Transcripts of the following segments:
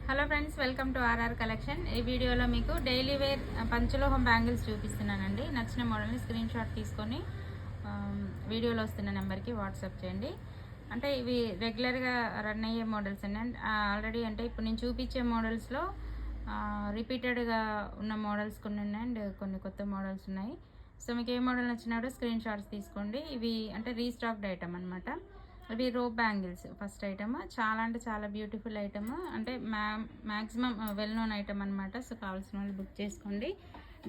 Hello friends, welcome to RR collection. ఈ వీడియోలో మీకు డైలీ వేర్ పంచలోహం బ్యాంగిల్స్ చూపిస్తున్నానండి. నచ్చిన మోడల్ని స్క్రీన్ షాట్ తీసుకొని వీడియోలో వస్తున్న నెంబర్కి వాట్సాప్ చేయండి. అంటే ఇవి రెగ్యులర్గా రన్ అయ్యే మోడల్స్ అండి. ఆల్రెడీ అంటే ఇప్పుడు నేను చూపించే మోడల్స్లో రిపీటెడ్గా ఉన్న మోడల్స్ కొన్ని ఉన్నాయి అండ్ కొన్ని కొత్త మోడల్స్ ఉన్నాయి. సో మీకు ఏ మోడల్ నచ్చినా కూడా స్క్రీన్ షాట్స్ తీసుకోండి. ఇవి అంటే రీస్టాక్డ్ ఐటమ్ అనమాట. ఇవి రోప్ బ్యాంగిల్స్ ఫస్ట్ ఐటమ్. చాలా అంటే చాలా బ్యూటిఫుల్ ఐటమ్. అంటే మ్యాక్సిమం వెల్ నోన్ ఐటమ్ అనమాట. సో కావాల్సిన వాళ్ళు బుక్ చేసుకోండి.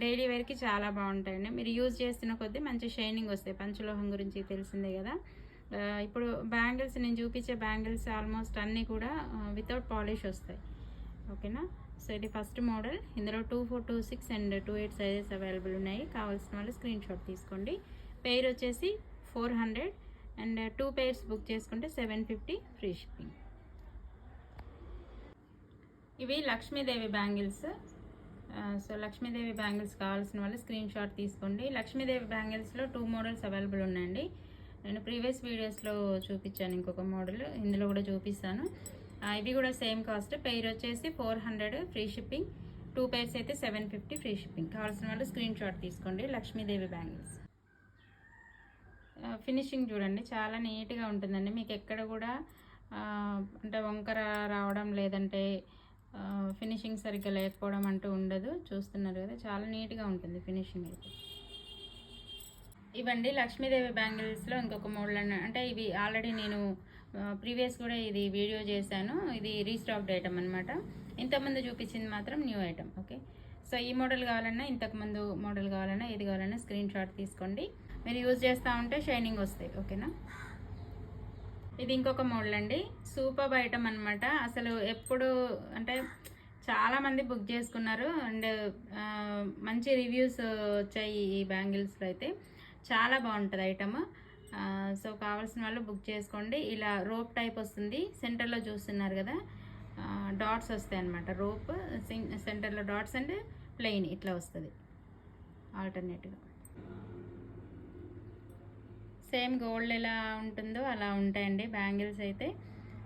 డైలీ వేర్కి చాలా బాగుంటాయండి. మీరు యూజ్ చేస్తున్న కొద్దీ మంచి షైనింగ్ వస్తాయి. పంచలోహం గురించి తెలిసిందే కదా. ఇప్పుడు బ్యాంగిల్స్ నేను చూపించే బ్యాంగిల్స్ ఆల్మోస్ట్ అన్నీ కూడా వితౌట్ పాలిష్ వస్తాయి. ఓకేనా. సో ఇది ఫస్ట్ మోడల్. ఇందులో 24, 26 అండ్ 28 సైజెస్ అవైలబుల్ ఉన్నాయి. కావాల్సిన వాళ్ళు స్క్రీన్ షాట్ తీసుకోండి. పెయిర్ వచ్చేసి 400 అండ్ 2 pairs బుక్ చేసుకుంటే 750 ఫ్రీ షిప్పింగ్. ఇవి Lakshmidevi bangles. So Lakshmidevi bangles కావాల్సిన వాళ్ళు స్క్రీన్ షాట్ తీసుకోండి. లక్ష్మీదేవి బ్యాంగిల్స్లో 2 మోడల్స్ అవైలబుల్ ఉన్నాయండి. నేను ప్రీవియస్ వీడియోస్లో చూపించాను ఇంకొక మోడల్, ఇందులో కూడా చూపిస్తాను. ఇది కూడా సేమ్ కాస్ట్. పెయిర్ వచ్చేసి 400 ఫ్రీ షిప్పింగ్. 2 pairs అయితే 750 ఫ్రీ షిప్పింగ్. కావాల్సిన వాళ్ళు స్క్రీన్ షాట్ తీసుకోండి. లక్ష్మీదేవి బ్యాంగిల్స్ ఫినిషింగ్ చూడండి, చాలా నీట్గా ఉంటుందండి. మీకు ఎక్కడ కూడా అంటే వంకర రావడం లేదంటే ఫినిషింగ్ సరిగ్గా లేకపోవడం అంటూ ఉండదు. చూస్తున్నారు కదా, చాలా నీట్గా ఉంటుంది ఫినిషింగ్ అయితే. ఇవండి లక్ష్మీదేవి బ్యాంగిల్స్లో ఇంకొక మోడల్ అంటే ఇవి ఆల్రెడీ నేను ప్రీవియస్ కూడా ఇది వీడియో చేశాను. ఇది రీస్టాక్డ్ ఐటమ్ అనమాట. ఇంతకుముందు చూపించింది మాత్రం న్యూ ఐటమ్. ఓకే. సో ఈ మోడల్ కావాలన్నా, ఇంతకుముందు మోడల్ కావాలన్నా, ఏది కావాలన్నా స్క్రీన్ షాట్ తీసుకోండి. మీరు యూజ్ చేస్తూ ఉంటే షైనింగ్ వస్తాయి. ఓకేనా. ఇది ఇంకొక మోడల్ అండి. సూపర్ ఐటమ్ అనమాట. అసలు ఎప్పుడు అంటే చాలామంది బుక్ చేసుకున్నారు అండ్ మంచి రివ్యూస్ వచ్చాయి ఈ బ్యాంగిల్స్లో అయితే. చాలా బాగుంటుంది ఐటమ్. సో కావాల్సిన వాళ్ళు బుక్ చేసుకోండి. ఇలా రోప్ టైప్ వస్తుంది. సెంటర్లో చూస్తున్నారు కదా, డాట్స్ వస్తాయి అన్నమాట. రోప్ సెంటర్లో డాట్స్ అండ్ ప్లెయిన్ ఇట్లా వస్తుంది ఆల్టర్నేట్గా. సేమ్ గోల్డ్ ఎలా ఉంటుందో అలా ఉంటాయండి బ్యాంగిల్స్ అయితే.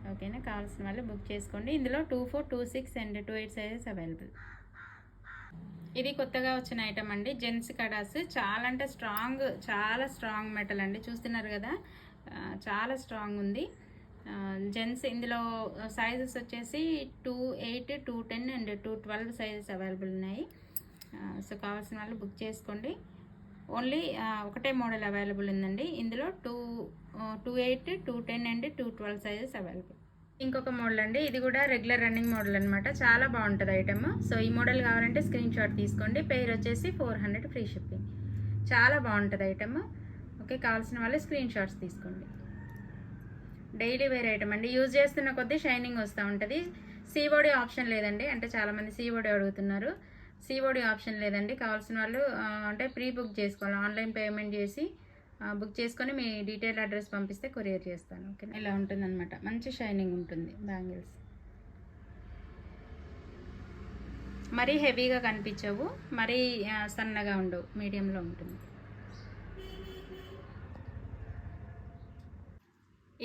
ఓకేనా. కావాల్సిన వాళ్ళు బుక్ చేసుకోండి. ఇందులో 24, 26 అండ్ 28 సైజెస్ అవైలబుల్. ఇది కొత్తగా వచ్చిన ఐటమ్ అండి. జెంట్స్ కడాస్. చాలా అంటే స్ట్రాంగ్, చాలా స్ట్రాంగ్ మెటల్ అండి. చూస్తున్నారు కదా, చాలా స్ట్రాంగ్ ఉంది. జెంట్స్ ఇందులో సైజెస్ వచ్చేసి 2, 8, 210 అండ్ 212 సైజెస్ అవైలబుల్ ఉన్నాయి. సో కావాల్సిన వాళ్ళు బుక్ చేసుకోండి. ఓన్లీ ఒకటే మోడల్ అవైలబుల్ ఉందండి. ఇందులో 2, 8, 210 అండ్ 212 సైజెస్ అవైలబుల్. ఇంకొక మోడల్ అండి. ఇది కూడా రెగ్యులర్ రన్నింగ్ మోడల్ అనమాట. చాలా బాగుంటుంది ఐటమ్. సో ఈ మోడల్ కావాలంటే స్క్రీన్ షాట్ తీసుకోండి. పెయిర్ వచ్చేసి 400 ఫ్రీ షిప్పింగ్. చాలా బాగుంటుంది ఐటమ్. ఓకే. కావాల్సిన వాళ్ళు స్క్రీన్ షాట్స్ తీసుకోండి. డైలీ వేర్ ఐటమ్ అండి. యూజ్ చేస్తున్న కొద్దీ షైనింగ్ వస్తూ ఉంటుంది. సీఓడి ఆప్షన్ లేదండి. అంటే చాలామంది సీఓడి అడుగుతున్నారు. సీఓడి ఆప్షన్ లేదండి. కావాల్సిన వాళ్ళు అంటే ప్రీ బుక్ చేసుకోవాలి. ఆన్లైన్ పేమెంట్ చేసి బుక్ చేసుకొని మీ డీటెయిల్ అడ్రస్ పంపిస్తే కొరియర్ చేస్తాను. ఓకే. ఇలా ఉంటుందన్నమాట. మంచి షైనింగ్ ఉంటుంది బ్యాంగిల్స్. మరీ హెవీగా కనిపించవు, మరీ సన్నగా ఉండవు, మీడియంలో ఉంటుంది.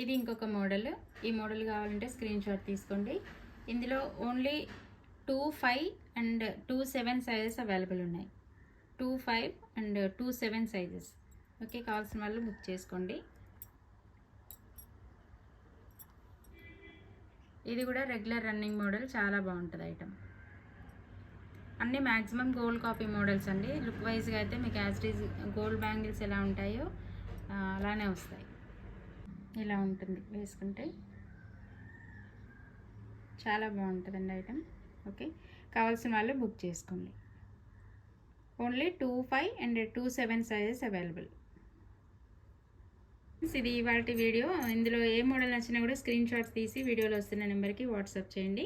ఇది ఇంకొక మోడల్. ఈ మోడల్ కావాలంటే స్క్రీన్ షాట్ తీసుకోండి. ఇందులో ఓన్లీ 25 అండ్ 27 సైజెస్ అవైలబుల్ ఉన్నాయి. 25 అండ్ 27 సైజెస్. ఓకే. కావాల్సిన వాళ్ళు బుక్ చేసుకోండి. ఇది కూడా రెగ్యులర్ రన్నింగ్ మోడల్. చాలా బాగుంటుంది ఐటమ్. అన్నీ మ్యాక్సిమం గోల్డ్ కాపీ మోడల్స్ అండి. లుక్ వైజ్గా అయితే మీకు as it is gold bangles ఎలా ఉంటాయో అలానే వస్తాయి. ఇలా ఉంటుంది వేసుకుంటే. చాలా బాగుంటుందండి ఐటమ్. ఓకే. కావాల్సిన వాళ్ళు బుక్ చేసుకోండి. Only 25 and 27 sizes available. ఇది ఇవాల్టి వీడియో. ఇందులో ఏ మోడల్ నచ్చినా కూడా స్క్రీన్ షాట్స్ తీసి వీడియోలో వస్తున్న నెంబర్కి వాట్సాప్ చేయండి.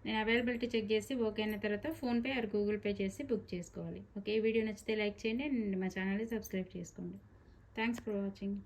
నేను అవైలబిలిటీ చెక్ చేసి ఓకే అయిన తర్వాత ఫోన్పే ఆర్ గూగుల్ పే చేసి బుక్ చేసుకోవాలి. ఓకే. ఈ వీడియో నచ్చితే లైక్ చేయండి అండ్ మా ఛానల్ని సబ్స్క్రైబ్ చేసుకోండి. Thanks for watching.